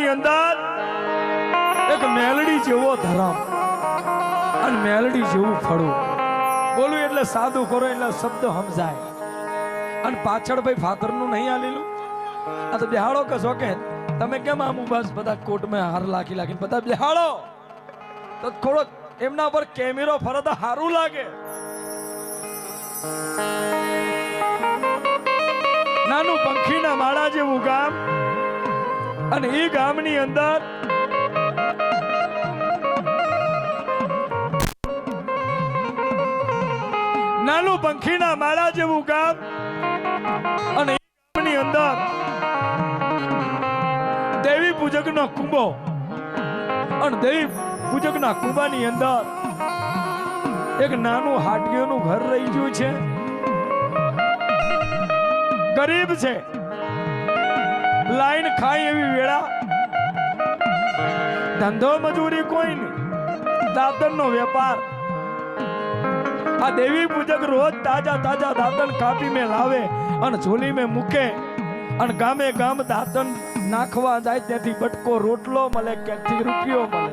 ગામની અંદર એક મેલડી જેવો ધરમ અને મેલડી જેવું ફળું બોલું એટલે સાદું કરો એટલે શબ્દ સમજાય. અને પાછળ ભાઈ ફાધરનું નહીં આલેલું. આ તો બેહાડો કશો કે તમે કેમ આમ બસ બધા કોટમાં હાર લાખી લાખીને બધા બેહાડો તો થોડોક એમના પર કેમેરો ફરે તો સારું લાગે. નાનું પંખીના માળા જેવું ગામ અને એ ગામની અંદર નાનું પંખીના માળા જેવું ગામ અને એ ગામની અંદર દેવી પૂજકનો કુંભો અને દેવી પૂજકના કુંભાની અંદર એક નાનું હાટકીઓનું ઘર રહી ગયું છે. ગરીબ છે, લાઈન ખાય એવી વેળા, ધંધો મજૂરી કોઈ નહીં, દાંતણનો વેપાર. આ દેવી પૂજક રોજ તાજા તાજા દાંતણ કાપી મેં લાવે અને ઝોલી મેં મૂકે અને ગામે ગામ દાંતણ નાખવા જાય ત્યાંથી બટકો રોટલો મળે ક્યાંથી રૂપિયો મળે.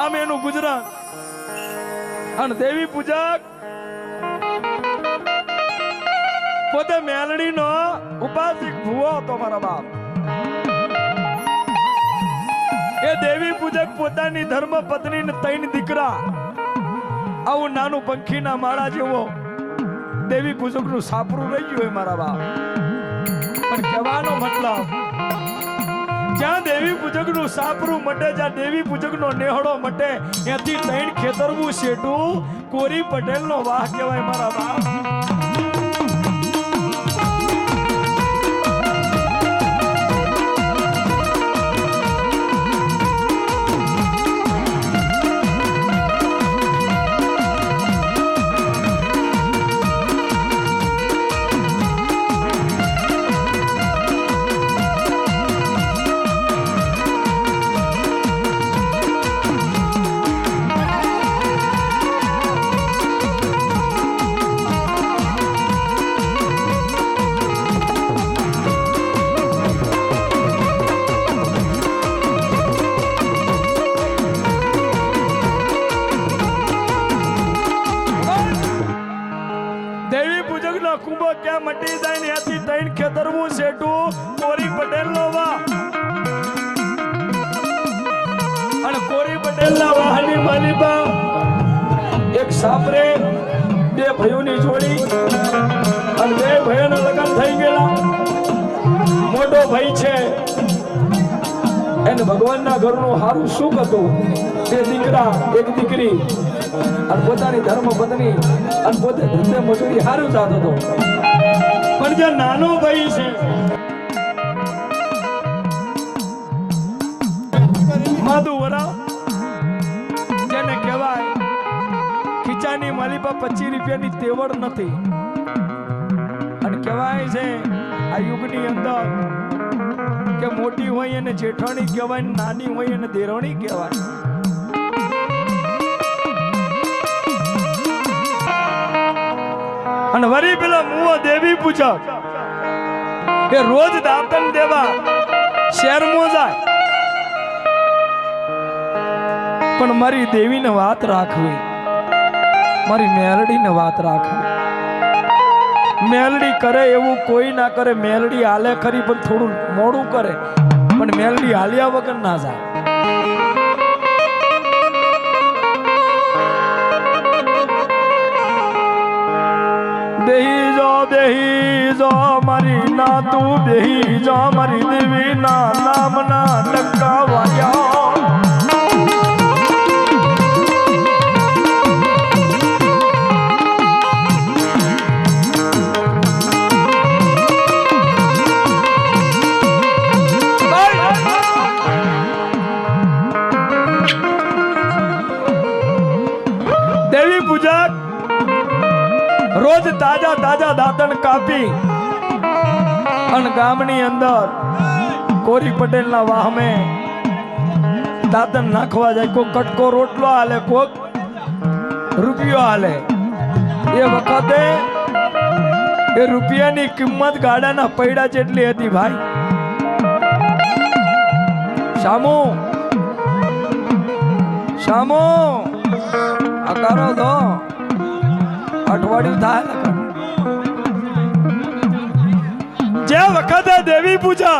આમ એનું ગુજરાત. અને દેવી પૂજક પોતે મેલડીનો ઉપાસિક ભૂવો હતો મારા બાપ. એ દેવી પૂજક પોતાની ધર્મ પત્ની ને 3 દીકરા, આવું નાનું પંખીના માળા જેવો દેવી પૂજક નું સાપરું રહી ગયું હોય મારા બાપ. પણ કહેવાનો મતલબ જ્યાં દેવી પૂજક નું સાપરું મટે, જ્યાં દેવી પૂજક નો નેહડો મટે, ત્યાંથી 3 ખેતરવું શેઠું કોરી પટેલ નો વાહ કહેવાય મારા બાપ. કુંભો ક્યાં મટી જાય ને ત્યાંથી 3 ખેતરવું શેઠું કોરી પટેલ નો વાહ. અને કોરી પટેલ ના વાહની માલિબા એક સાપરે 2 ભાઈઓની જોડી અને 2 ભાઈઓના લગ્ન થઈ ગયેલા. મોટો ભાઈ છે એને ભગવાનના ઘરનું સારું સુખ હતું, 2 દીકરા 1 દીકરી અને પોતાની ધર્મ પત્ની અને પોતે ધંધે મજૂરી સારું જાત હતો. પણ જે નાનો ભાઈ છે માધુવરા, જેને કહેવાય ખીચાની માલિપા 25 રૂપિયાની તેવડ નથી. અને કહેવાય છે આ યુગની અંદર કે મોટી હોય એને જેઠાણી કહેવાય, નાની હોય એને દેરાણી કહેવાય. અને વરી પેલા મુઓ દેવી પૂજક એ રોજ દાંતણ દેવા શહેરમાં જાય. પણ મારી દેવીને વાત રાખવી, મારી મેલડીને વાત રાખવી. મેલડી કરે એવું કોઈ ના કરે. મેલડી હાલે ખરી પણ થોડું મોડું કરે, પણ મેલડી હાલ્યા વગર ના જાય. બેહી જો મારી ના તું બેહી જો મારી દેવી ના નામ ના ટક્કા વાયા. દેવી પૂજક રોજ તાજા તાજા દાંતણ કાપી અને ગામની અંદર કોરી પટેલ ના વાહમે દાંતણ નાખવા જાય. કોઈ કટકો રોટલો હાલે, કોક રૂપિયો હાલે. એ વખતે એ રૂપિયાની કિંમત ગાડાના પૈડા જેટલી હતી ભાઈ. શામુ શામુ આકારો દો અઠવાડિયું થાય જે વખતે દેવી પૂજા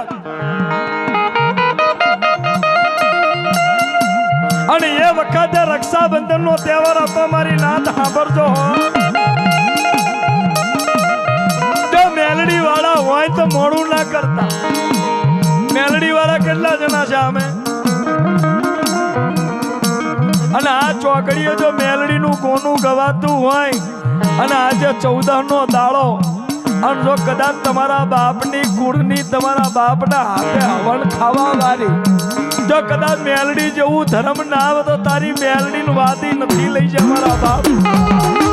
અને એ વખતે રક્ષાબંધન નો તહેવાર હતો મારી નાત સાંભળજો જો મેલડી વાળા હોય તો મોડું ના કરતા મેલડી વાળા કેટલા જણા છે અમે અને આ ચોકડીએ જો મેલડી નું કોનું ગવાતું હોય અને આજે 14 નો દાડો અને જો કદાચ તમારા બાપની કુળની તમારા બાપના હાથે હવન ખાવા વાળી જો કદાચ મેલડી જેવું ધર્મ ના આવે તો તારી મેલડી નું વાદી નથી લઈ જાય મારા બાપ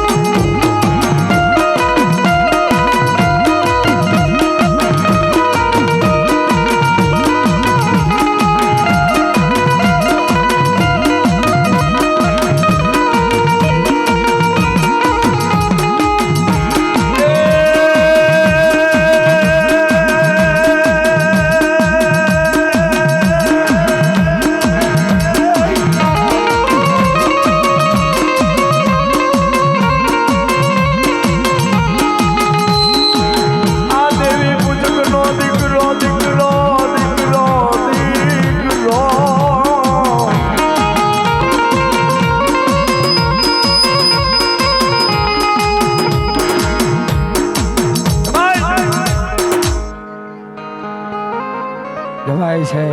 કહેવાય છે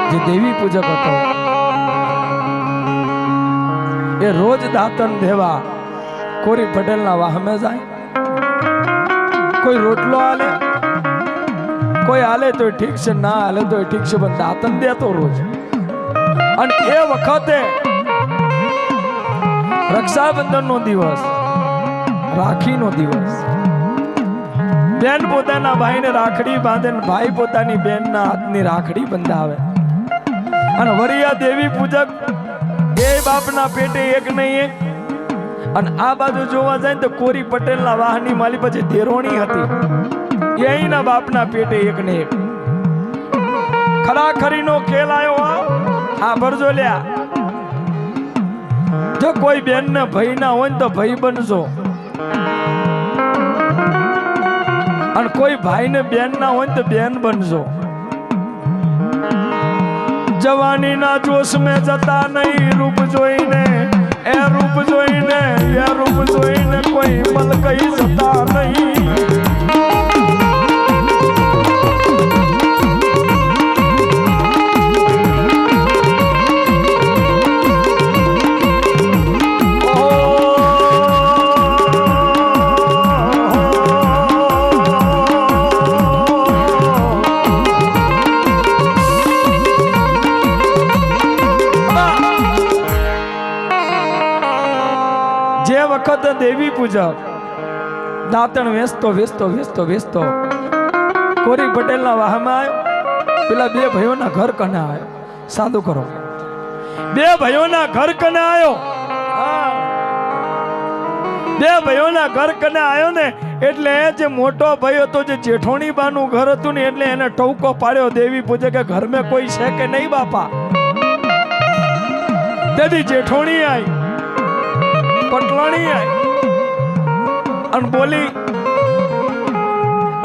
જે દેવી પૂજક હતો એ રોજ દાતન દેવા કોરી પટેલના વાહમે જાય કોઈ રોટલો આલે કોઈ આલે તો ઠીક છે ના આલે તો ઠીક છે પણ દાતન દેતો રોજ અને એ વખતે રક્ષાબંધન નો દિવસ રાખી નો દિવસ બેન પોતાના ભાઈને રાખડી બાંધે ભાઈ પોતાની બેનના હાથની રાખડી બંધાવે અને વરિયા દેવી પૂજક એ બાપના પેટે એક નહીં એક અને આ બાજુ જોવા જાય તો કોરી પટેલના વાહની માલી પછી દેરોણી હતી એના બાપના પેટે એક ને એક ખરાખરીનો ખેલ આવ્યો આ ભરજો લ્યા જો કોઈ બેન ને ભાઈ ના હોય તો ભાઈ બનજો અને કોઈ ભાઈ ને બેન ના હોય તો બેન બનજો જવાની ના જોશ में જતા નહીં રૂપ જોઈને એ રૂપ જોઈને કોઈ મલ કઈ જતા નહીં વખત દેવી પૂજક દાંતણ વેચતો કોરી પટેલના વાહમાં આવ્યો પેલા બે ભાઈઓના ઘર કને આવ્યો સાદું કરો બે ભાઈઓના ઘર કને આવ્યો બે ભાઈઓના ઘર કને આવ્યો ને એટલે જે મોટો ભાઈ હતો જે જેઠોણી બાનું ઘર હતું ને એટલે એને ટોકો પાડ્યો દેવી પૂજકે ઘર में કોઈ છે કે નહીં બાપા તેથી જેઠોણી આવી પટલાણી આવી અને બોલી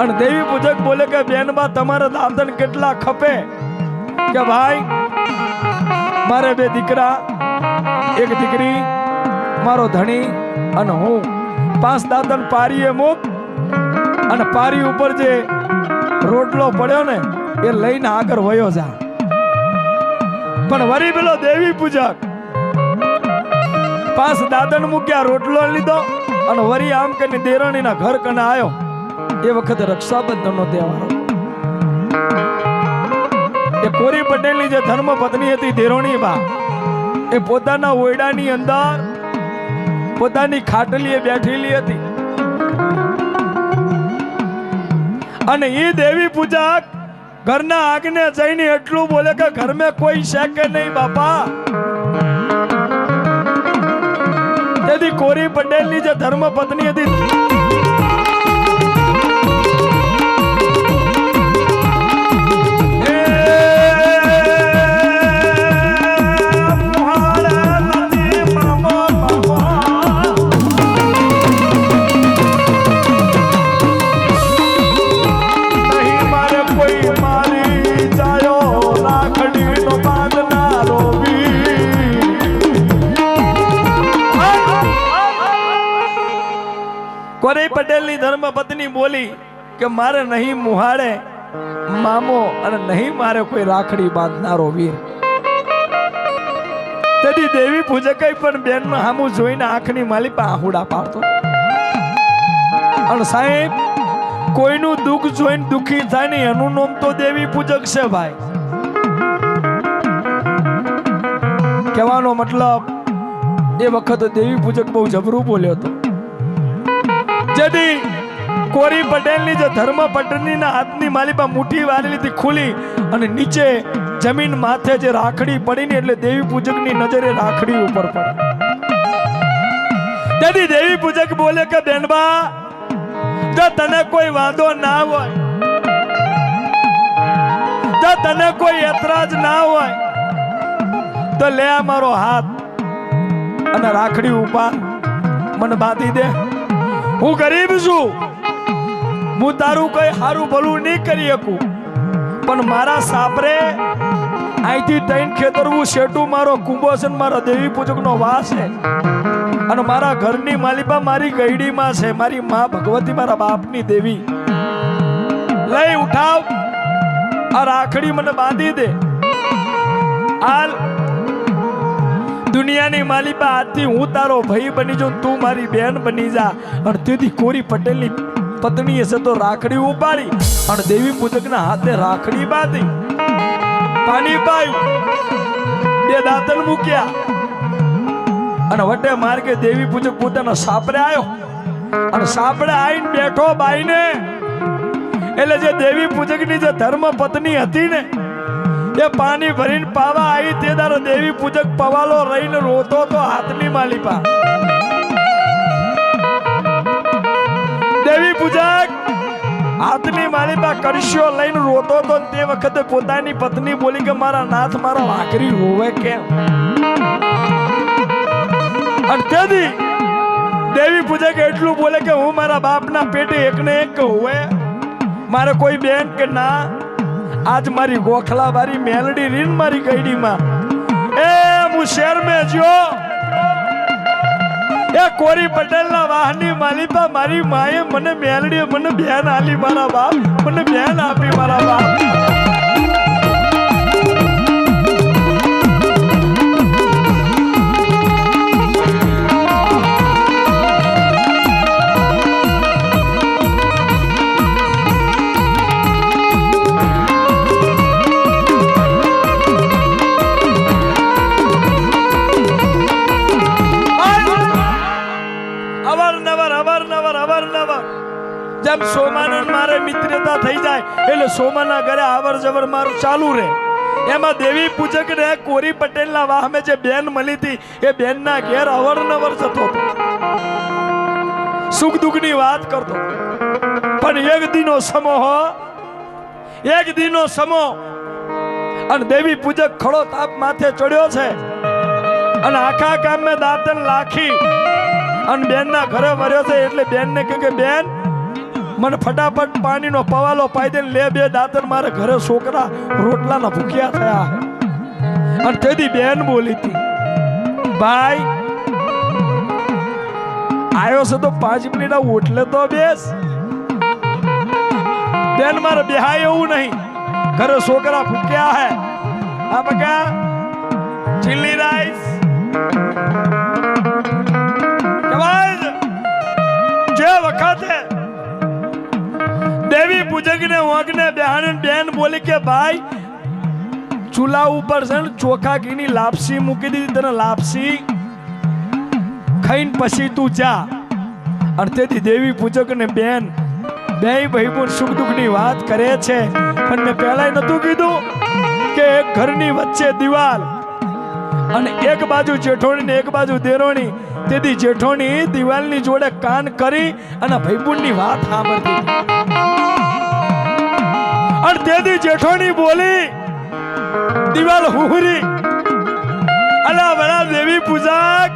અને દેવી પૂજક બોલે કે બેનબા તમારા દાંતણ કેટલા ખપે કે ભાઈ મારે બે દીકરા એક દીકરી મારો ધણી અને હું 5 દાંતણ પારીએ મૂક અને પારી ઉપર જે રોટલો પડ્યો ને એ લઈને આગળ વયો જા પણ વરી પેલો દેવી પૂજક 5 દાદન મૂક્યા રોટલો લીધો અને વરી આમ કરીને દેરાણીના ઘર કને આવ્યો એ વખતે રક્ષાબંધન નો તહેવાર એ કોરી પટેલની જે ધર્મ પત્ની હતી દેરોણી બા એ પોતાના ઓયડાની અંદર પોતાની ખાટલીએ બેઠેલી હતી અને એ દેવી પૂજક ઘરના આગને જઈને એટલું બોલે કે ઘર में કોઈ છે કે નહીં બાપા તેથી કોરી પટેલની જે ધર્મ પત્ની હતી એ કોરી પટેલની ધર્મપત્ની બોલી કે મારે નહીં મુહાડે મામો અને નહીં મારે કોઈ રાખડી બાંધનારો વીર. તેથી દેવી પૂજક પણ બેન નું સામું જોઈને આંખની માલિપા આહુડા પાડતો. અને સાહેબ કોઈનું દુઃખ જોઈને દુખી થાય ને એનું નામ તો દેવી પૂજક છે ભાઈ. કહેવાનો મતલબ એ વખત દેવી પૂજક બહુ જબરું બોલ્યો હતો. જેથી કોરી પટેલની જે ધર્મ પત્નીના હાથની માલિપા મુઠ્ઠી વારેલીથી ખુલી અને નીચે જમીન માથે જે રાખડી પડીને એટલે દેવી પૂજકની નજરે રાખડી ઉપર પડે. તેથી દેવી પૂજક બોલે કે બેનબા જો તને કોઈ વાંધો ના હોય, જો તને કોઈ એતરાજ ના હોય તો લે આ મારો હાથ અને રાખડી ઉપર મને બાંધી દે. હું ગરીબ છું, હું તારું કઈ સારું ભલું નહીં કરી શકું, પણ મારા સાપરે અહીંથી ત્રણ ખેતરવું શેટું મારો કુંભો છે, મારા દેવી પૂજકનો વાસ છે અને મારા ઘરની માલિપા મારી ગઈડીમાં છે, મારી માં ભગવતી મારા બાપની દેવી. લઈ ઉઠાવ આ રાખડી મને બાંધી દે. હાલ દુનિયાની માલિપા આજથી હું તારો ભાઈ બની જાઉં, તું મારી બેન બની જા. અને તેથી કોરી પટેલની પત્ની હશે તો રાખડી ઉપાડી અને દેવી પૂજકના હાથે રાખડી બાંધી, પાણી પાયું, બે દાંતણ મૂક્યા અને વટે માર્ગે દેવી પૂજક પોતાના સાપરે આવ્યો અને સાપરે આવીને બેઠો બાઈને. એટલે જે દેવી પૂજકની જે ધર્મ પત્ની હતી ને એ પાણી ભરીને પાવા આવી તે દારો દેવી પૂજક પવાલો રહીને રોતો તો હાથની માલિપા. દેવી પૂજક હાથની માલિપા કરશ્યો લઈને રોતો તો તે વખતે પોતાની પત્ની બોલી કે મારા નાથ મારા વાકરી રોવે કેમ. અને તેથી દેવી પૂજક એટલું બોલે કે હું મારા બાપના પેટે એકને એક હોવે, મારે કોઈ બેન કે ના. આજ મારી ગોખલા મારી મેલડી રીન મારી ગઈડીમાં એ હું શહેર મેં જો એ કોરી પટેલના વાહની માલિપા મારી માએ મને મેલડી મને બેન આલી, મારા બાપ મને બેન આપી મારા બાપ. જેમ સોમાનંદ મારે મિત્રતા થઈ જાય એટલે સોમાના ઘરે આવર જવર મારું ચાલુ રહે. એમાં દેવી પૂજક ને કોરી પટેલના વાહમે જે બેન મળી હતી એ બેનના ઘેર અવરનવર જતો હતો, સુખ દુઃખની વાત કરતો. પણ એક દીનો સમો અને દેવી પૂજક ખડો તાપ માથે ચડ્યો છે અને આખા ગામમાં દાંતણ લાખી અને બેનના ઘરે વર્યો છે. એટલે બેનને કહે કે બેન મને ફટાફટ પાણીનો પવાલો પાઈ દે, લે બે દાંતણ મારે ઘરે છોકરા રોટલાના ભૂખ્યા થયા છે. અને તેથી બેન બોલી હતી ભાઈ આવ્યો છે તો 5 મિનિટ ઓટલે તો બેસ. બેન મારે બેહાય એવું નહીં, ઘરે છોકરા ભૂખ્યા હે. આ બકા ચીલી રાઈસ જે વખતે દેવી પૂજક ને વાંકને બેન બોલી કે ભાઈ ચૂલા ઉપર છે ને ચોખા ઘીની લાપસી મૂકી દીધી, તને લાપસી ખાઈને પછી તું જા. અને તેથી દેવી પૂજક ને બેન બે ભાઈ સુખ દુઃખની વાત કરે છે. પણ મેં પહેલા નતું કીધું કે એક ઘરની વચ્ચે દિવાલ અને એક બાજુ જેઠોણી ને એક બાજુ દેરોણી. તેથી જેઠોણી દિવાલની જોડે કાન કરી અને ભાઈબુનની વાત સાંભળતી. અને તેથી જેઠોણી બોલી દિવાલ હુહરી અલા બરા દેવી પૂજક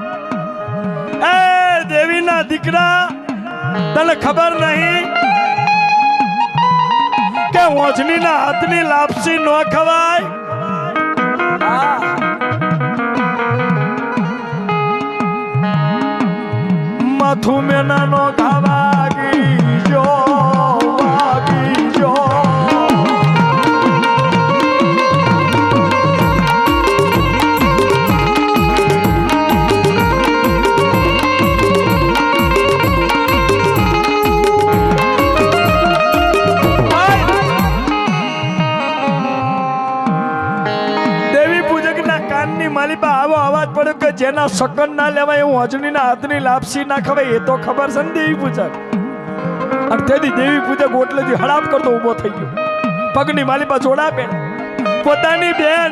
એ દેવીના દીકરા તને ખબર નહીં કે ઓજનીના હાથની લાપસી ન ખવાય. માથું મેના નો ખાવા જો વાગી જો માલિપા આવો અવાજ પડ્યો કે જેના સકન ના લેવાય એવું અજણીના હાથની લાપસી ના ખવાય એ તો ખબર છે ને દેવી પૂજક. અને તેથી દેવી પૂજક ઓટલેથી હડાપ કરતો ઊભો થઈ ગયો. પગની માલિપા જોડાપે પોતાની બેન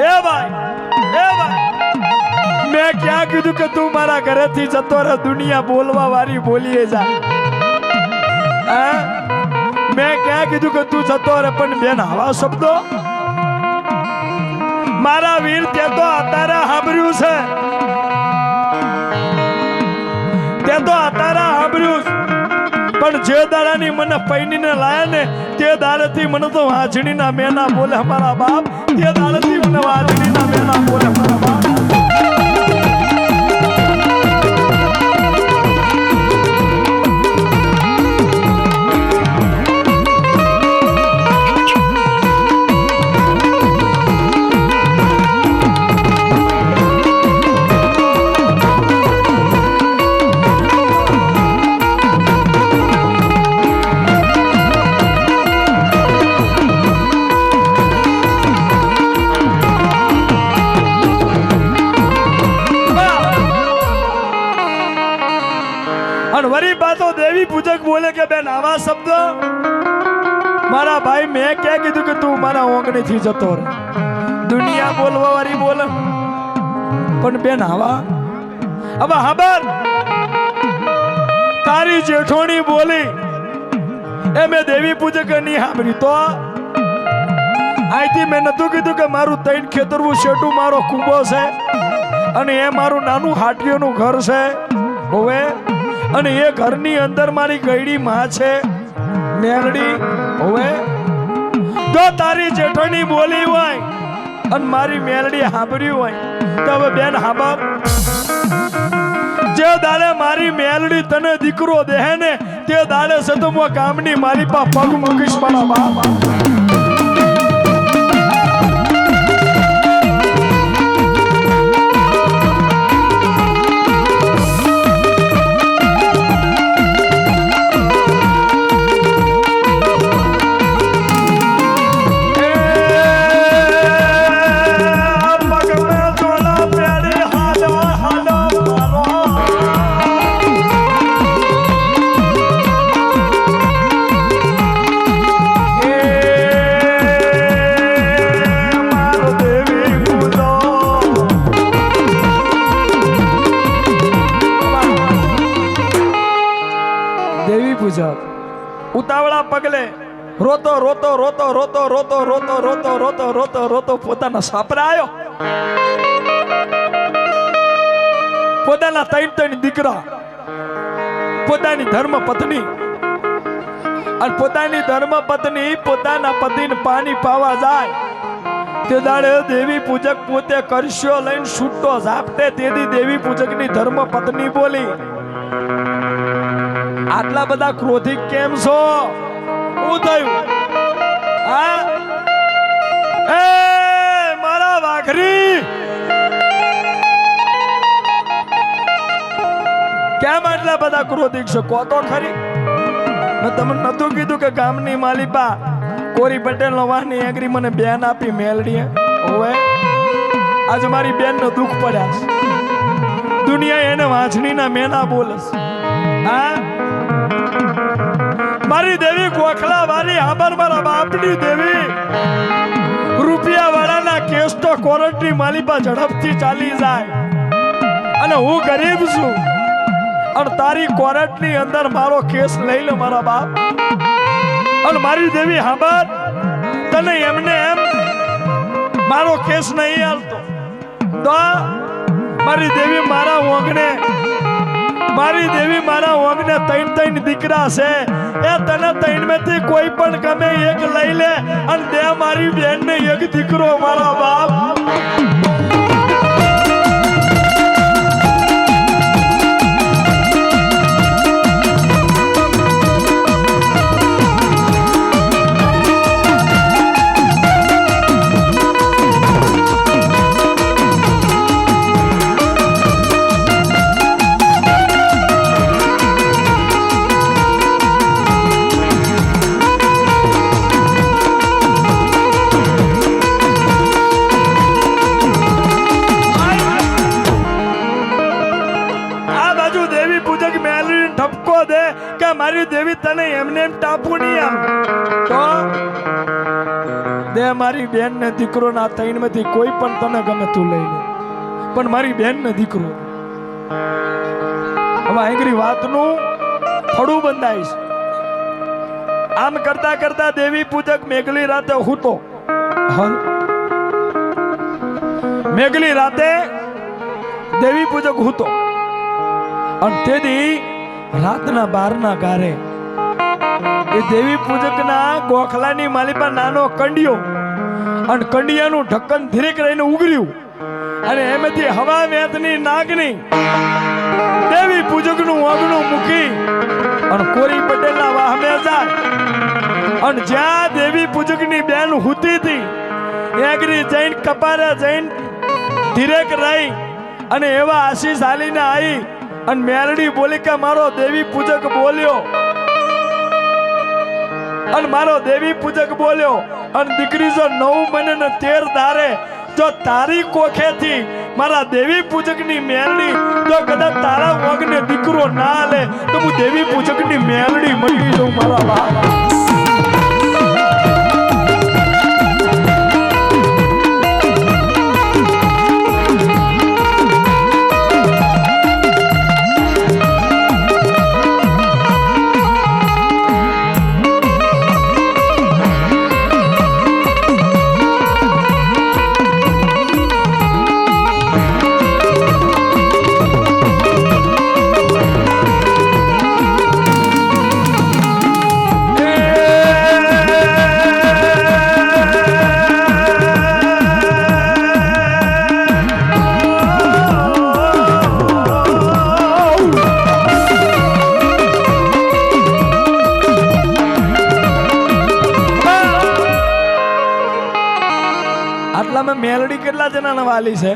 એ ભાઈ મેં ક્યાં કીધું કે તું મારા ઘરેથી જતો રહે દુનિયા બોલવા વાળી બોલીએ જા. મેં ક્યાં કીધું કે તું જતો રહે પણ બેન આવા શબ્દો મારા વીર તે તો અતારા સાંભળ્યું છે પણ જે દાડાની મને પૈણીને લાયા ને તે દાડેથી મને તો વાંજણીના મેના બોલે મારા બાપ તે દાડેથી મને વાંજણીના મેના બોલે મારા બાપ. વરી પાછો દેવી પૂજક બોલે કે બેન આવા શબ્દ મારા ભાઈ મેં ક્યાં કીધું કે તું મારા ઓંગણી થી જતો રહે દુનિયા બોલવા વાળી બોલે પણ બેન આવા હવે ખબર તારી જેઠોણી બોલી એ મેં દેવી પૂજક નહીં સાંભળી તો અહીંથી મેં નતું કીધું કે મારું તૈન ખેતરવું શેઠું મારો કુંભો છે અને એ મારું નાનું હાટીઓનું ઘર છે હવે અને એ ઘરની અંદર મારી ગયડી માં છે મેરડી. હવે જો તારી જેઠોણી બોલી હોય અને મારી મેરડી સાંભળ્યું હોય તો હવે બેન સાંભળ જે દાડે મારી મેરડી તને દીકરો દેહે ને તે દાડે છે તો હું ગામની મારી પા પગ મૂકીશ મારા બાપ. ઉતાવળા પગલે રોતો રોતો રોતો રોતો રોતો રોતો રોતો રોતો રોતો રોતો પોતાના સાપરા આવ્યો. પોતાના ત્રણ દીકરા પોતાની ધર્મ પત્ની અને પોતાની ધર્મ પત્ની પોતાના પતિને પાણી પાવા જાય તે દાડે દેવી પૂજક પોતે કરશ્યો લઈને છૂટો ઝાપટે તેથી દેવી પૂજકની ધર્મ પત્ની બોલી આટલા બધા ક્રોધિક કેમ છો? શું થયું? એ મારા વાઘરી કેમ આટલા બધા ક્રોધિક છો? કો તો ખરી. મેં તમને નતું કીધું કે ગામની માલિપા કોરી પટેલ નો વાહની એગ્રી મને બેન આપી મેલડી હવે આજ મારી બેન નો દુઃખ પડ્યા છે. દુનિયા એને વાંચણીના મેના બોલસ. મારી દેવી ગોખલા વાળી આબર મારા બાપની દેવી રૂપિયા વાળાના કેસ તો કોર્ટની માલિપા ઝડપથી ચાલી જાય અને હું ગરીબ છું અને તારી કોર્ટની અંદર મારો કેસ લઈ લે મારા બાપ. અને મારી દેવી હાબર તને એમને એમ મારો કેસ નહીં હાલતો તો મારી દેવી મારા ઓંગણે ત્રણ દીકરા છે એ તને ત્રણ માંથી કોઈ પણ ગમે એક લઈ લે અને દે મારી બેન ને એક દીકરો મારા બાપ. દેવી તને એમને એમ ટાપુ નહીં આમ તો દે મારી બેન ને દીકરો ના ત્રણ માંથી કોઈ પણ તને ગમે તું લઈ લે, પણ મારી બેન ને દીકરો હવે આંગરી વાતનું ફળું બંધાઈશ. આમ કરતા કરતા દેવી પૂજક મેઘલી રાતે હૂતો. મેઘલી રાતે દેવી પૂજક હૂતો અને તેથી રાતના 12 ના ગારે એ દેવી પૂજકના ગોખલાની માલિપા નાનો કંડિયો અને કંડિયાનું ઢક્કન ધીરેક રહીને ઉગર્યું અને એમાંથી હવા વેતની નાગની દેવી પૂજકનું ઓગણું મૂકી અને કોરી પટેલના વાહમે જાય અને જ્યાં દેવી પૂજકની બેન હુતી હતી એગરી જૈન કપારે જૈન ધીરેક રહી અને એવા આશીષ હાલીને આવી અને મેલડી બોલી કે મારો દેવી પૂજક બોલ્યો અને મારો દેવી પૂજક બોલ્યો અને દીકરી જો 9 મહિને ને 13 દારે જો તારી કોખેથી મારા દેવી પૂજકની મેલડી જો કદાચ તારા વગને દીકરો ના લે તો હું દેવી પૂજકની મેલડી મળી જાઉં મારા બાપ. આટલામાં મેલડી કેટલા જણાના વાલી છે?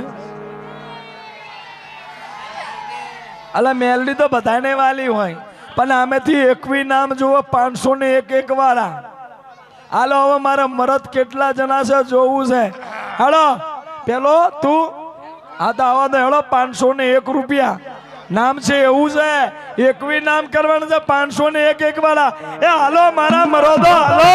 અલા મેલડી તો બધાને વાલી હોય પણ આમેથી 21 નામ જુઓ 501 વાળા. હાલો હવે મારા મરદ કેટલા જણા છે જોવું છે. હાલો પેલો તું આ તો આવા તો હેડો 501 રૂપિયા નામ છે એવું છે 21 નામ કરવાનું છે 501 વાળા. એ હાલો મારા મરદો હાલો.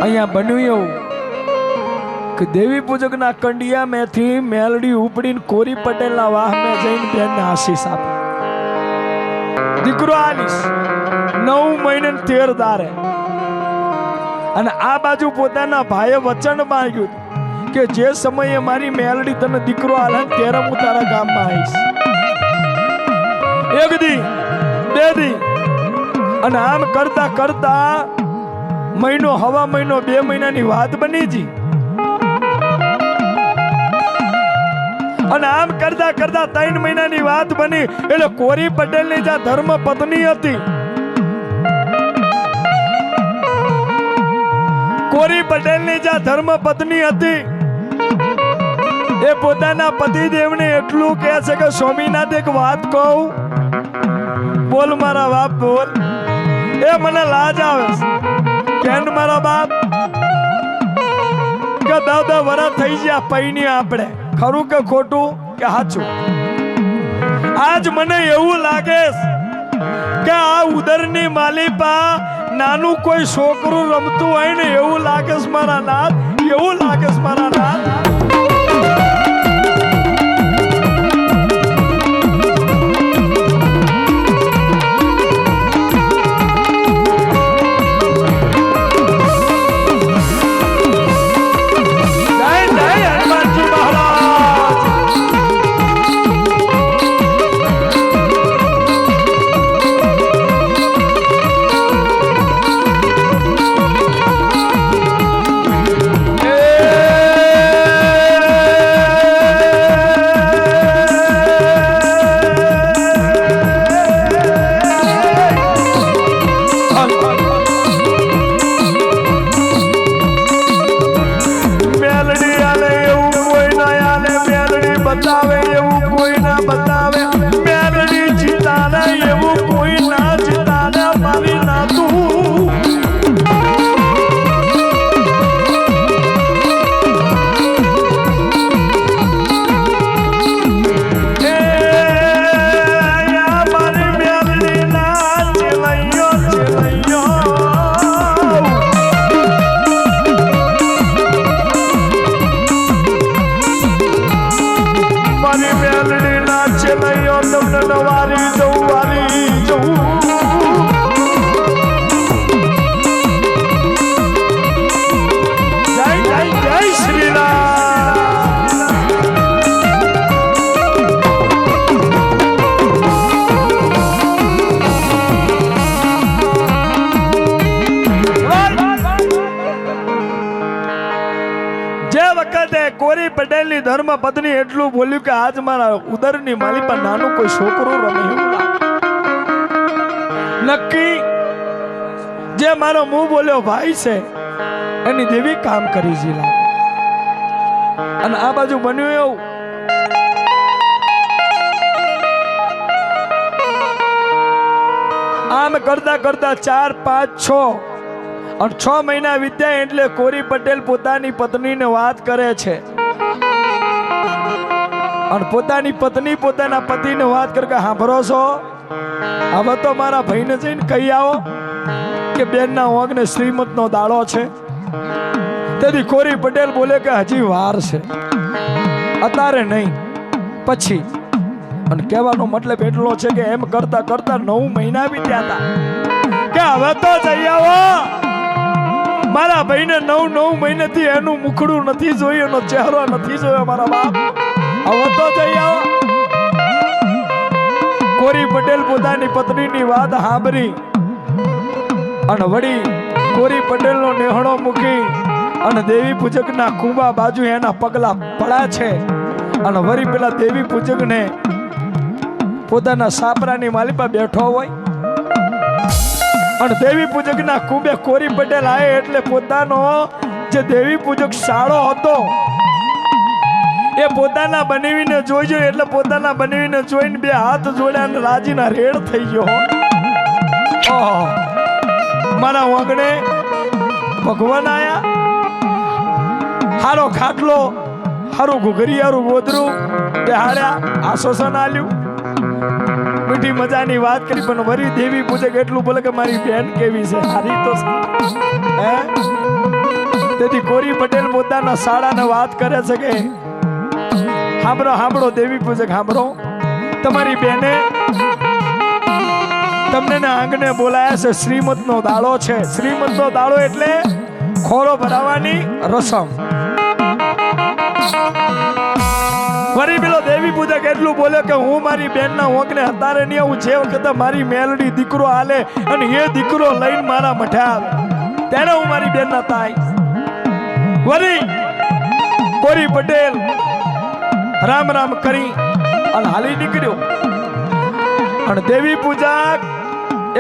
અહીંયા બન્યું એવું કે દેવી પૂજકના કંડિયા મેથી મેલડી ઉપડીને કોરી પટેલના વાહમે જઈને બેનને આશીષ આપી. દીકરો આલીશ 9 મહિને 13 દારે. અને આ બાજુ પોતાના ભાઈએ વચન માંગ્યું કે જે સમયે મારી મેલડી તને દીકરો આલે ત્યારે હું તારા ગામમાં આવીશ. એક દી બે દી અને આમ કરતા કરતા મહિનો હવા મહિનો 2 મહિનાની વાત બની જી. અને આમ કરતા કરતા 3 મહિનાની વાત બની એટલે કોરી પટેલની જે ધર્મ પત્ની હતી કોરી પટેલની જે ધર્મ પત્ની હતી એ પોતાના પતિદેવને એટલું કહે છે કે સ્વામીનાથ એક વાત કહું. બોલ મારા બાપ બોલ. એ મને લાજ આવે છે કેન મારા બાપ કે 10 વરા થઈ ગયા પૈણી આપણે ખરું કે ખોટું કે સાચું આજ મને એવું લાગે કે આ ઉદરની માલિપા નાનું કોઈ છોકરું રમતું હોય ને એવું લાગે છે મારા નાથ એવું લાગે છે મારા નાથ કોરી પટેલની ધર્મ પત્ની એટલું બોલ્યું કે આજ મારા ઉદરની માલિપા નાનું કોઈ છોકરું રમે નક્કી જે મારો મું બોલ્યો ભાઈ છે એની દેવી કામ કરી છે અને આ બાજુ બન્યું એવું આમ કરતા કરતા 4, 5, 6 और 6 મહિના વીત્યા એટલે કોરી પટેલ પોતાની પત્નીને વાત કરે છે અને પોતાની પત્ની પોતાના પતિને વાત કરે કે સાંભળો છો હવે તો મારા ભાઈને જઈને કહી આવો કે બેનના ઓગને શ્રીમતનો દાડો છે તેથી કોરી પટેલ બોલે કે હજી વાર છે અત્યારે નહીં પછી અને કહેવાનો મતલબ એટલો છે કે એમ કરતા કરતા 9 મહિના વીત્યા હતા કે હવે તો જઈ આવો મારા ભાઈને 9 મહિનાથી એનું મુખડું નથી જોયું એનો ચહેરો નથી જોયો મારા બાપ હવે તો જઈ આવો કોરી પટેલ પોતાની પત્નીની વાત સાંભળી અને વળી કોરી પટેલનો નેહણો મૂકી અને દેવી પૂજકના કુંભા બાજુ એના પગલા પડ્યા છે અને વળી પેલા દેવી પૂજકને પોતાના સાપરાની માલિપા બેઠો હોય અને દેવી પૂજકના કુંભે કોરી પટેલ આવે એટલે પોતાનો જે દેવી પૂજક શાળો હતો એ પોતાના બનાવીને જોઈજો એટલે પોતાના બનાવીને જોઈને 2 હાથ જોડ્યા અને રાજીના રેડ થઈ ગયો ઓહ મારા વાંગણે ભગવાન આયા હારો ખાટલો હારું ઘુઘરિયારું ગોદરું બેહાડ્યા આશ્વાસન આલ્યું મીઠી મજાની વાત કરી પણ વરી દેવી પૂજક એટલું બોલે કે મારી બેન કેવી છે હારી તો હે તેથી કોરી પટેલ પોતાના શાળાને વાત કરે છે કે સાંભળો દેવી પૂજક સાંભળો તમારી બેને તમને આંગણે બોલાયા છે શ્રીમતનો દાડો છે શ્રીમતનો દાડો એટલે ખોરો ભરાવાની રસમ વરી પેલો દેવી પૂજક એટલું બોલે કે હું મારી બેનના ઓંકને હતારે નહીં આવું જે વખતે મારી મેલડી દીકરો હાલે અને એ દીકરો લઈને મારા મઠે આવે ત્યારે હું મારી બેનના તાઈ વરી કોરી પટેલ રામ રામ કરી અને હાલી નીકળ્યો અને દેવી પૂજક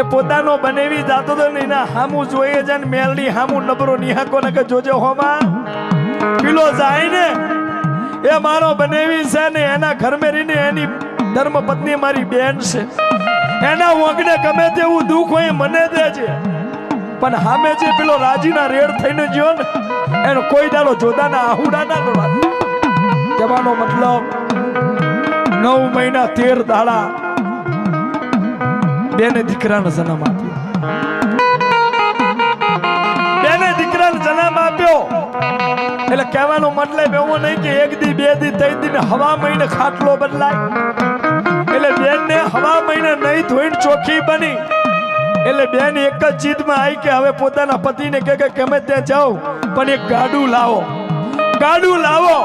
એ પોતાનો બનેવી જાતો તો ને હામું જોઈએ છે ને મેલડી હામું નબરો નિહાકો ને કે જોજો હોમાં પીલો જાય ને એ મારો બનેવી છે ને એના ઘર મેં રહીને એની ધર્મ પત્ની મારી બેન છે એના વગને ગમે તેવું દુઃખ હોય મને દેજે પણ સામે જે પેલો રાજીના રેડ થઈને જ્યો ને એનો કોઈ દાડો જોદાના આહુડા ના નો રાખ. કહેવાનો મતલબ 9 મહિના 13 દાડા બેને દીકરાને જન્મ આપ્યો. બેને દીકરાને જન્મ આપ્યો એટલે કહેવાનો મતલબ એવો નહીં કે 1 દી 2 દી 3 દી હવા મહિને ખાટલો બદલાય. એટલે બેન ને હવા મહિને નહીં ધોઈને ચોખ્ખી બની. એટલે બેન એક જ જીદમાં આવી કે હવે પોતાના પતિને કે ગમે ત્યાં જાઓ પણ એક ગાડું લાવો, ગાડું લાવો,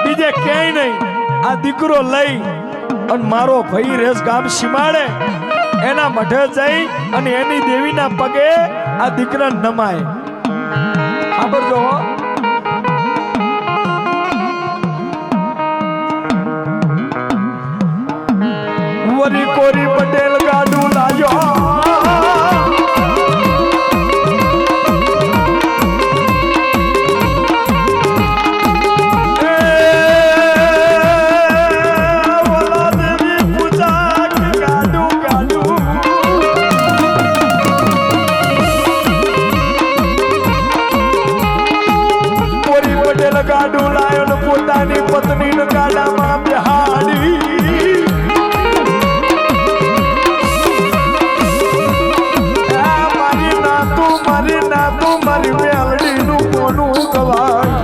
બીજે ક્યાંય નહીં. આ દીકરો લઈ અને મારો ભાઈ રેસ ગામ સીમાડે એના મઢે જઈ અને એની દેવીના પગે આ દીકરા નમાય. સાંભળજો હો. વરી કોરી પટેલ ગાડું લાયો ગાડું લાયો ને પોતાની પત્નીને ગાડામાં બેહાડી. મારી નાતું મારી મેલડીનું કોનું ગવાય.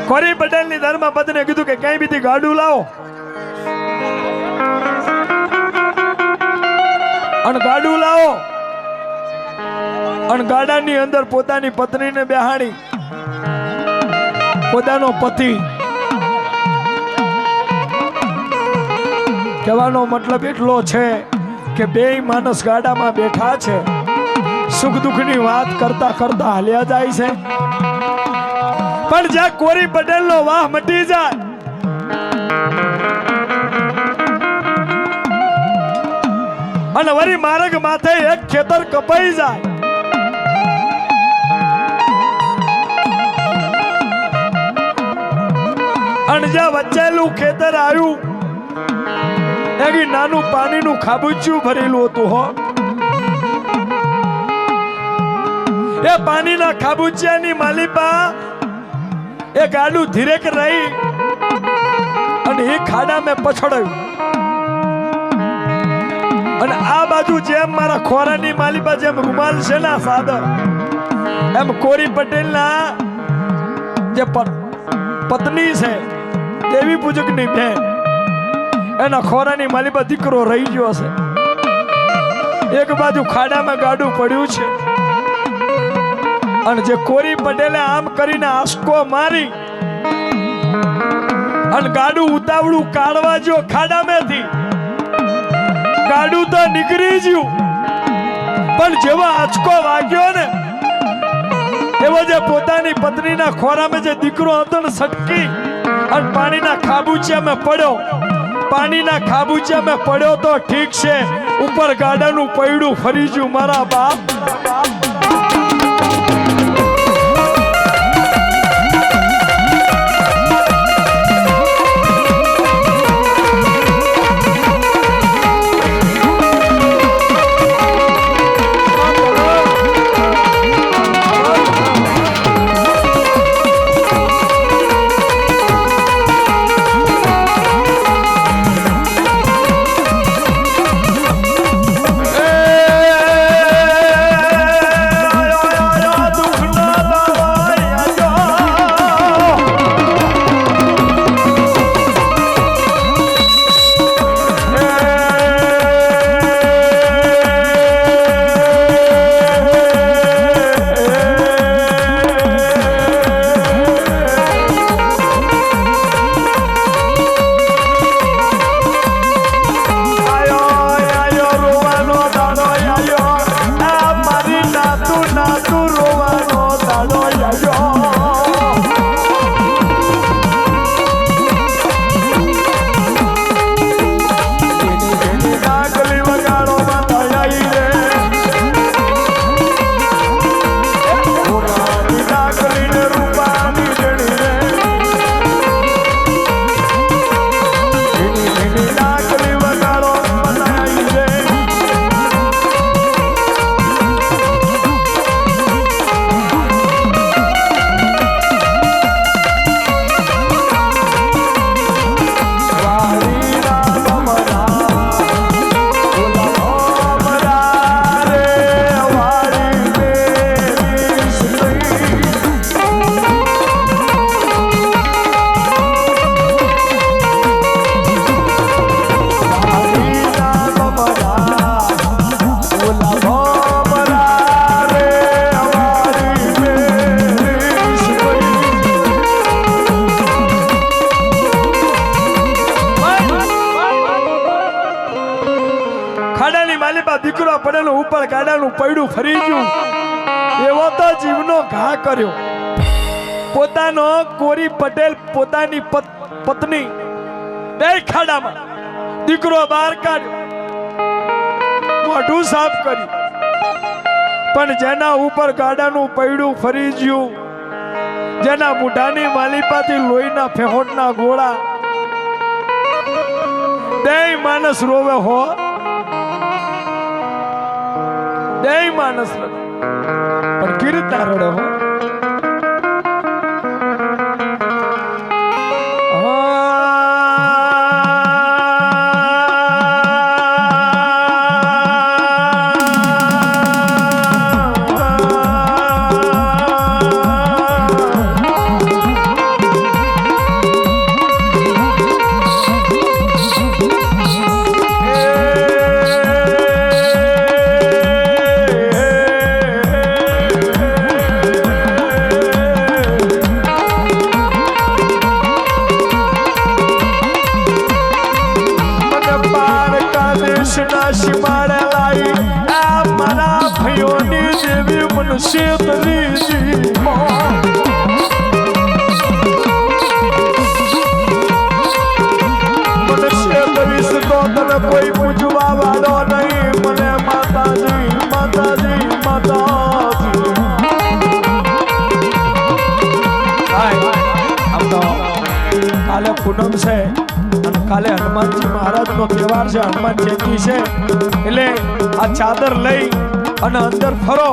કોરી પટેલ ની ધર્મ પત્ની કીધું કે ક્યાંય બીથી ગાડું લાવો અને ગાડું લાવો અને ગાડાની અંદર પોતાની પત્નીને બેહાડી. પોતાનો પતિ કહેવાનો મતલબ એટલો છે કે બેય માણસ ગાડામાં બેઠા છે, સુખ દુઃખની વાત કરતા કરતા હાલ્યા જાય છે. પણ જ્યાં કોરી પટેલ નો વાહ મટી જાય અને વરી માર્ગ માથે એક ખેતર કપાઈ જાય અને જ્યાં વચ્ચેલું ખેતર આવ્યું એક નાનું પાણીનું ખાબુચિયું ભરેલું હતું હો. એ પાણીના ખાબુચિયાની માલિપા એ ગાડું ધીરેક રહી અને એ ખાડા મેં પછડાયું અને આ બાજુ જેમ મારા ખોરાની માલિપા જેમ રૂમાલ છે ના સાદર એમ કોરી પટેલ ના જે પત્ની છે દેવી પૂજક ની બેન એના ખોરાની માલિપા દીકરો રહી ગયો છે. એક બાજુ ખાડામાં ગાડું પડ્યું છે અને જે કોરી પટેલે આમ કરીને આસકો મારી અને ગાડું ઉતાવળું કાઢવા જો ખાડામાંથી ગાડું તો નીકળી ગયું પણ જેવો આંચકો વાગ્યો ને એવો જે પોતાની પત્નીના ખોરામાં જે દીકરો હતો ને સટકી અને પાણીના ખાબુચિયામાં પડ્યો. પાણીના ખાબુચિયામાં પડ્યો તો ઠીક છે, ઉપર ગાડાનું પૈડું ફરી ગયું મારા બાપ. પડેલું ઉપર ગાડાનું પૈડું ફરી ગયું એવો તો જીવનો ઘા કર્યો પોતાનો કોરી પટેલ પોતાની પત્ની બે ખાડામાં દીકરો બહાર કાઢ્યો મોઢું સાફ કર્યું પણ જેના ઉપર ગાડાનું પૈડું ફરી ગયું જેના મુઢાની માલિપાથી લોહીના ફેહોટના ગોળા બે માણસ રોવે હો બે માણસ રડે પણ કીર્તા રડે હો કોઈ પૂછવા વાળો નહીં મને માતાજી માતાજી માતાજી કાલે પૂનમ છે અને કાલે હનુમાનજી મહારાજ નો તહેવાર છે હનુમાન જયંતિ છે એટલે આ ચાદર લઈ અને અંદર ફરો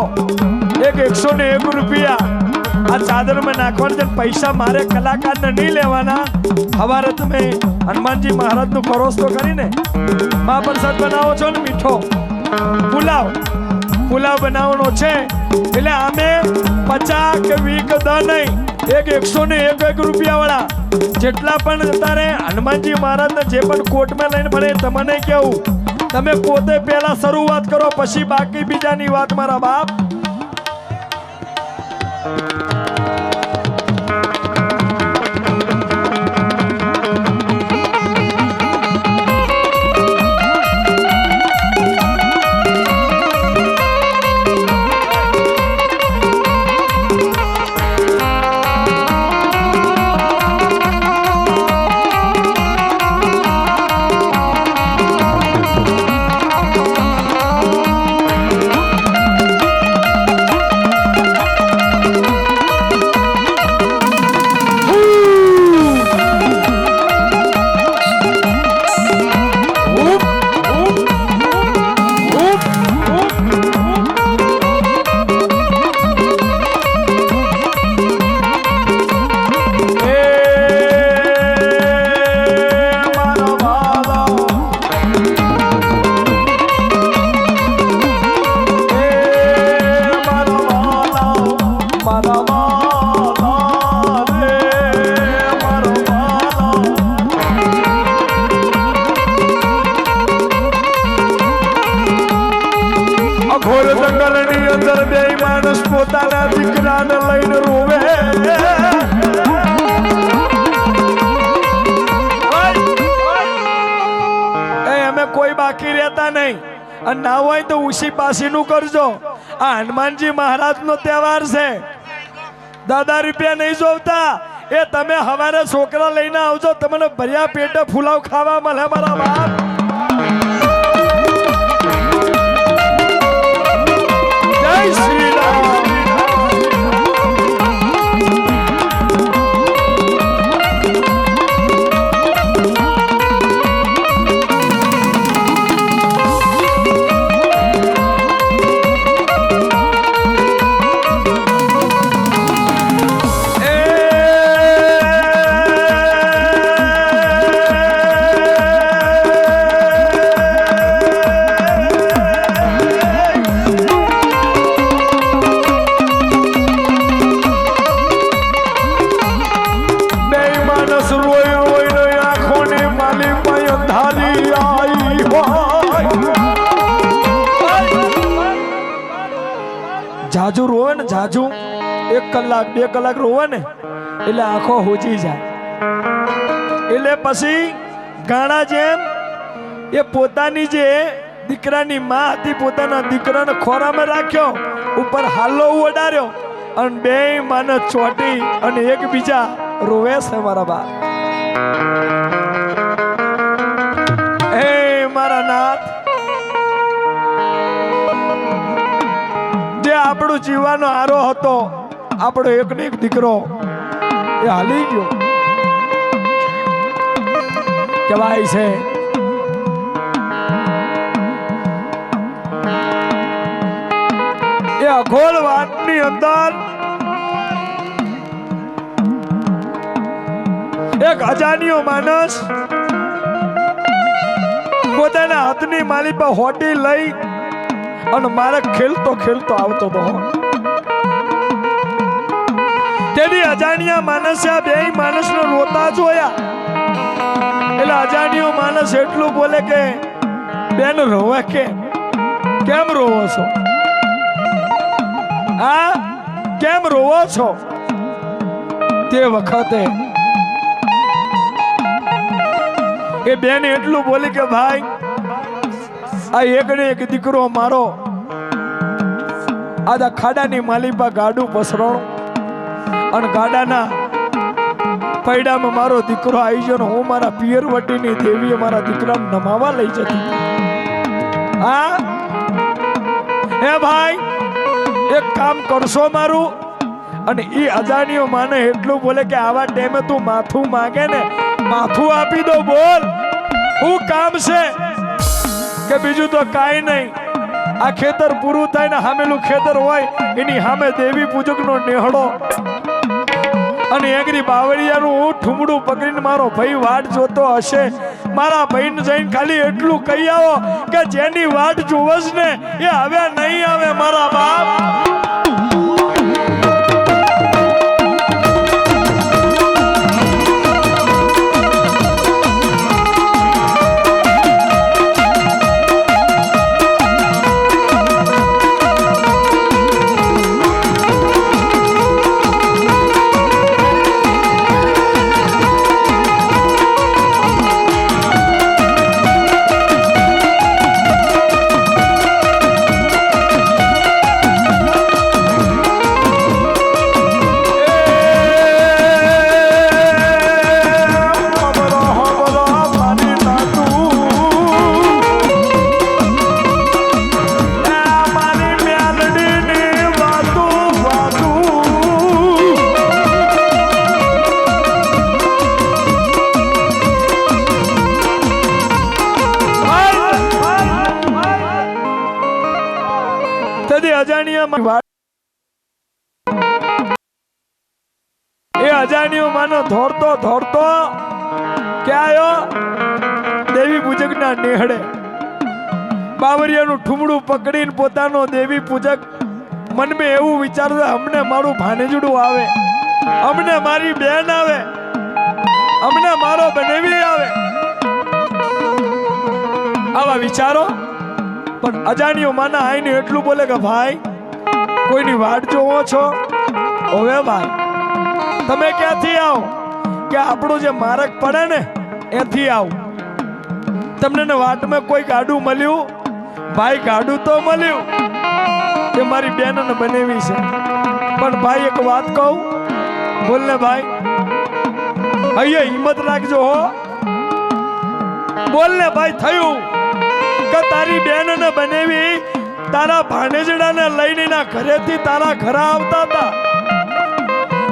101 રૂપિયા આ ચાદર માં નાખવાના છે પૈસા મારે કલાકારને નહીં લેવાના સવારે તમે હનુમાનજી મહારાજ નું પરોસ તો કરીને મહાપ્રસાદ બનાવો છો ને મીઠો પુલાવ બનાવવાનો છે એટલે આમે 50 કે 20 કે 10 નહીં 101 રૂપિયા વાળા જેટલા પણ તારે હનુમાનજી મહારાજ ને જે પણ કોર્ટમાં લઈને પડે તમને કેવું તમે પોતે પહેલા શરૂઆત કરો પછી બાકી બીજાની વાત મારા બાપ પોતાના દીકરાને લઈને રોવે અમે કોઈ બાકી રહેતા નહીં અને ના હોય તો ઉસી પાસીનું કરજો આ હનુમાનજી મહારાજ નો તહેવાર છે 10 રૂપિયા નહીં જોવતા એ તમે હવારે છોકરા લઈને આવજો તમને ભર્યા પેટે ફુલાવ ખાવા મળે મારા બાપ જય શ્રી રામ જાજુ રોવે ને જાજુ 1 કલાક 2 કલાક રોવે ને એટલે આંખો હોજી જાય એટલે પછી ગાણા જેમ એ પોતાની જે દીકરાની માં હતી પોતાના દીકરાને ખોરામાં રાખ્યો, ઉપર હાલો ઓડાર્યો અને બે માને ચોટી અને એકબીજા રોવે છે મારા બા. એ મારા નાથ, જે આપણો જીવવાનો હારો હતો, આપણો એક ને એક દીકરો એ હાલી ગયો. કહેવાય છે એ અઘોર વાતની અંદર એક અજાણ્યો માણસ પોતાના હાથની માલી પર હોટી લઈ અને મારે ખેલતો ખેલતો આવતો હતો. તેની અજાણ્યા માણસે આ બે માણસને રોતા જોયા. એટલે અજાણ્યો માણસ એટલું બોલે કે બેન રોવે કેમ રોવો છો? આ કેમ રોવો છો? તે વખતે એ બેન એટલું બોલી કે ભાઈ, આ એક ને એક દીકરો મારો આ ખાડાની માલી પર ગાડું પસરણું અને ગાડાના પૈડામાં મારો દીકરો આવી ગયો ને હું મારા પિયરવટીની દેવીએ મારા દીકરાને નમાવા લઈ જતી. હા હે ભાઈ, એક કામ કરશો મારું? અને એ અજાણ્યો માને એટલું બોલે કે આવા ટાઈમે તું માથું માંગે ને માથું આપી દો. બોલ શું કામ છે? કે બીજું તો કાંઈ નહીં. આ ખેતર પૂરું થાય ને સામેલું ખેતર હોય એની સામે દેવી પૂજકનો નેહડો અને એગરી બાવળિયાનું હું ઠુમડું પકડીને મારો ભાઈ વાટ જોતો હશે. મારા ભાઈને જઈને ખાલી એટલું કહી આવો કે જેની વાટ જોવસ ને એ હવે નહીં આવે મારા બાપ. એ અજાણ્યો માનો ધોરતો ધોરતો ક્યાં આવ્યો? દેવી પૂજકના નેહડે. બાવરિયાનું ઠુમડું પકડીને પોતાનો દેવી પૂજક મનમાં એવું વિચારતો, અમને મારું ભાણેજડું આવે, અમને મારી બેન આવે, અમને મારો બનેવી આવે, આવા વિચારો. પણ અજાણ્યો માના આઈને એટલું બોલે કે ભાઈ, કોઈની વાટ જોવો છો? હવે ભાઈ તમે ક્યાંથી આવો? કે આપણું જે માર્ગ પડે ને એથી આવ. તમને વાટમાં કોઈ ગાડું મળ્યું? ભાઈ ગાડું તો મળ્યું કે મારી બેનને બનેવી છે. પણ ભાઈ એક વાત કહું, બોલ ને ભાઈ, અહીંયા હિંમત રાખજો હો. બોલ ને ભાઈ, થયું કે તારી બેનને બનેવી તારા ભાણેજડાને લઈને ના ઘરેથી તારા ઘરે આવતા હતા.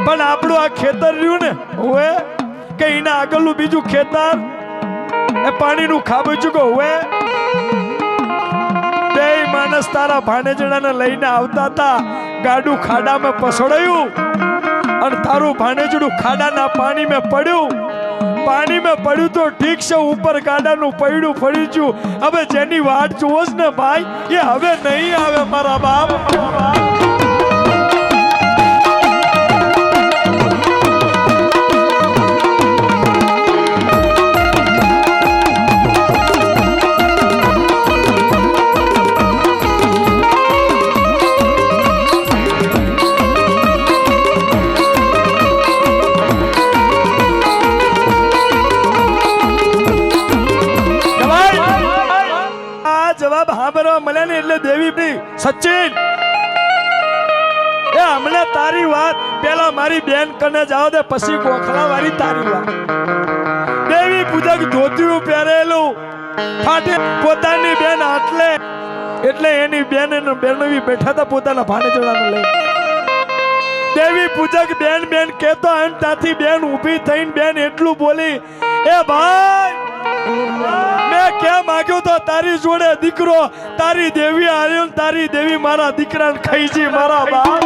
પણ આપણું આ ખેતર રહ્યું ને હવે કે એના આગળનું બીજું ખેતર એ પાણીનું ખાબોચું કે હવે બે માણસ તારા ભાણેજડાને લઈને આવતા હતા. ગાડું ખાડામાં પસડાયું અને તારું ભાણેજડું ખાડાના પાણીમાં પડ્યું. પાણીમાં પડ્યું તો ઠીક છે, ઉપર ગાડાનું પૈડું ફરી ગયું. હવે જેની વાટ જોવસ ને ભાઈ એ હવે નહીં આવે મારા બાપ. જવાબ સચિન એ હમણાં તારી વાત પેલા મારી બેન કને જાવ દે, પછી ગોખલા વાળી તારી વાત. દેવી પૂજક ધોતિયું પહેરેલું ફાટે પોતાની બેન આટલે, એટલે એની બેન અને બેનવી બેઠા હતા પોતાના ભાણેજડાને લઈ. દેવી પૂજક બેન બેન કહેતો અને ત્યાંથી બેન ઊભી થઈને બેન એટલું બોલી, એ ભાઈ મેં ક્યાં માંગ્યો તો તારી જોડે દીકરો, તારી દેવી આવ્યો, તારી દેવી મારા દીકરાને ખાઈ જી મારા બાપ.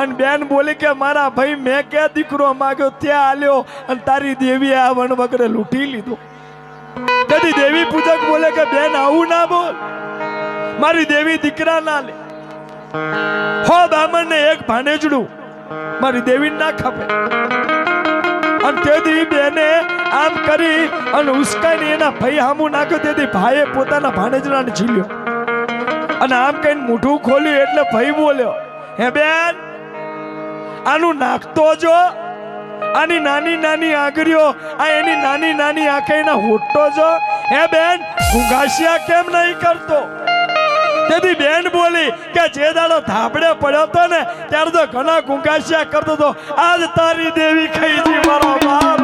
અને બેન બોલી કે મારા ભાઈ મેં ક્યાં દીકરો માંગ્યો ત્યાં આલ્યો અને તારી દેવી આ વણ વગરે લૂંટી લીધો. તેથી દેવી પૂજક બોલે કે બેન આવું ના બોલ, મારી દેવી દીકરા ના લે. હો બામણ ને એક ભાણેજડું મારી દેવી ના ખપે. અને તેથી બેને આમ કરી અને ઉસ્કાઈને એના ભાઈ હામું નાખ્યો. તેથી ભાઈએ પોતાના ભાણેજડાને ઝીલ્યો અને આમ કહીને મોઢું ખોલ્યું એટલે ભાઈ બોલ્યો, હે બેન આનું નાખતો જો, આની નાની નાની આંગળીઓ, આ એની નાની નાની આંખે એના હોટો જો. હે બેન ઘુંઘાસિયા કેમ નહીં કરતો? તેથી બેન બોલી કે જે દાડો ધાબડે પડ્યો હતો ને ત્યારે તો ઘણા ઘુંઘાસિયા કરતો હતો, આજ તારી દેવી ખાઈ જી મારો બાપ.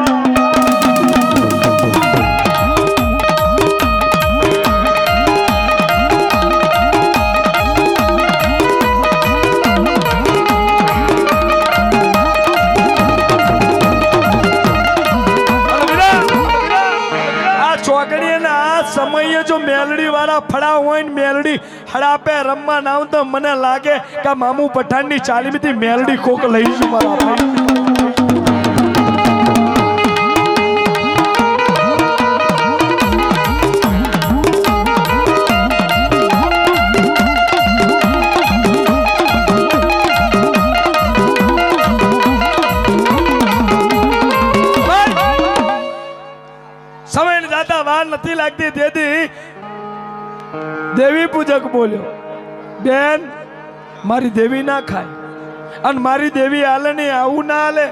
સમયે જો મેલડી વાળા ફળા હોય ને મેલડી હડાપે રમવા ના તો મને લાગે કે મામુ પઠાણની ચાલીમથી મેલડી કોક લઈ જુ મારા ભાઈ. નથી લાગતી. તેથી દેવી પૂજક બોલ્યો, બેન મારી દેવી ના ખાય અને મારી દેવી હાલે નહીં, આવું ના હાલે.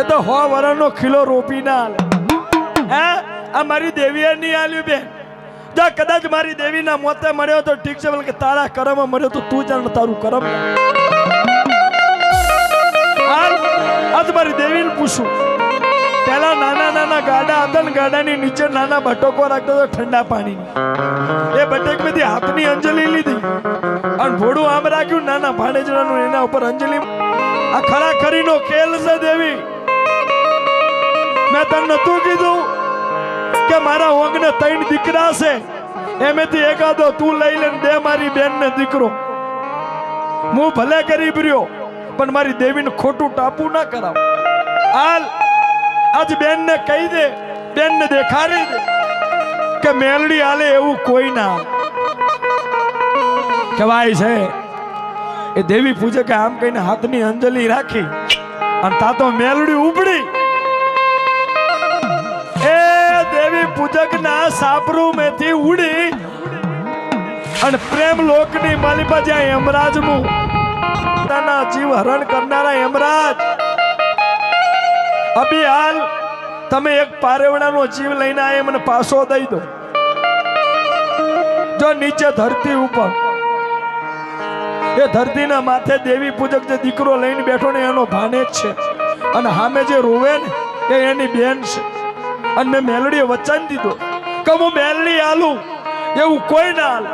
એ તો 100 વર્ષનો ખીલો રોપી ના હાલે. હે આ મારી દેવીએ નહીં હાલ્યું બેન. જો કદાચ મારી દેવી ના મોતે મળ્યો તો ઠીક છે, કે તારા કરમ મળ્યો તો તું જાણ તારું કરમ. આજ મારી દેવીને પૂછું, પેલા નાના નાના ગાડા હતા ને ગાડાની નીચે નાના બટકો રાખતો હતો ઠંડા પાણીની. એ બટક માંથી હાથની અંજલિ લીધી અને ભોળું આમ રાખ્યું નાના ભાણેજડાનું, એના ઉપર અંજલિ. આ ખરાખરીનો ખેલ છે દેવી. મેં તને નતું કીધું કે મારા ઓંગને 3 દીકરા છે, એમેથી એકાદો તું લઈ લે દે મારી બેન ને દીકરો. હું ભલે ગરીબ રહ્યો પણ મારી દેવીને ખોટું ટાપુ ના કરાવ. હાલ આજ બેન ને કહી દે, બેન ને દેખાડી દે કે મેલડી હાલે એવું કોઈ ના કહેવાય છે. એ દેવી પૂજકે આમ કહીને હાથની અંજલિ રાખી અને તા તો મેલડી ઉપડી. એ દેવી પૂજક ના સાપરું મેથી ઉડી અને પ્રેમ લોકની માલિપા જ્યાં યમરાજ નું પોતાના જીવ હરણ કરનારા યમરાજ, અભી હાલ તમે એક પારેવડાનો જીવ લઈને આયે મને પાછો દઈ દો. જો નીચે ધરતી ઉપર એ ધરતીના માથે દેવી પૂજક જે દીકરો લઈને બેઠો ને એનો ભાણેજ છે અને સામે જે રોવે ને એ એની બેન છે. અને મેં મેલડીએ વચન દીધો કે હું મેલડી આલું એવું કોઈ ના હાલે.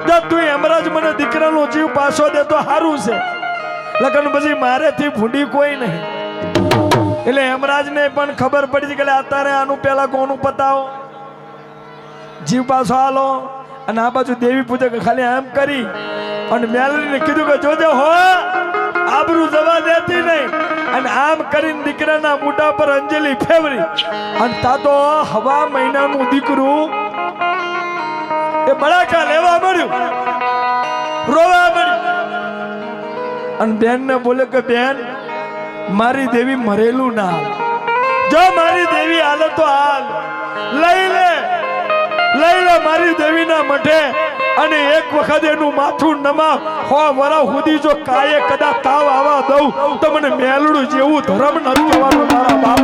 જો તું યમરાજ મને દીકરાનો જીવ પાછો દે તો સારું છે, લગન પછી મારેથી ભૂંડી કોઈ નહીં. એટલે યમરાજ ને પણ ખબર પડી કે અત્યારે આનું પેલા કોનું પતાવો, જીવ પાછો હાલો. અને આ બાજુ દેવી પૂજક ખાલી આમ કરી અને મેલડીને કીધું કે જોજે હો આબરૂ જવા દેતી નહીં. અને આમ કરીને દીકરાના મોઢા પર અંજલિ ફેરવી અને તા તો હવા મહિનાનું દીકરું એ બળાકા લેવા મળ્યું, રોવા મળ્યું અને બેન ને બોલે કે બેન મારી દેવી મરેલું ના હાલ, જો મારી દેવી હાલે તો હાલ, લઈ લે મારી દેવીના મઠે અને એક વખત એનું માથું નમા હો વરા સુધી જો કાયે કદા તાવ આવા દઉં તો મને મેલડું જેવું ધર્મ નથી કહેવાનું મારા બાપ.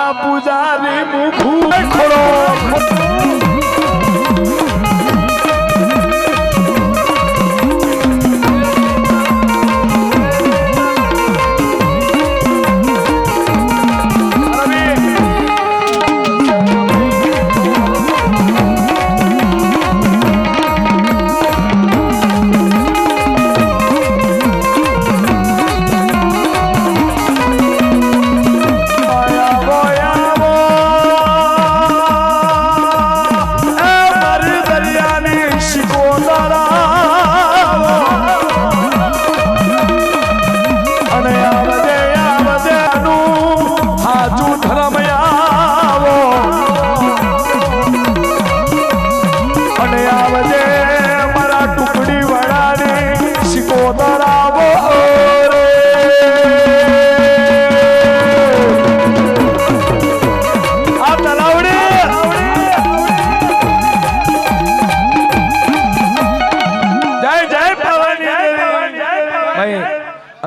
મારા પૂજારી મુખું ખોલો શિકોતરા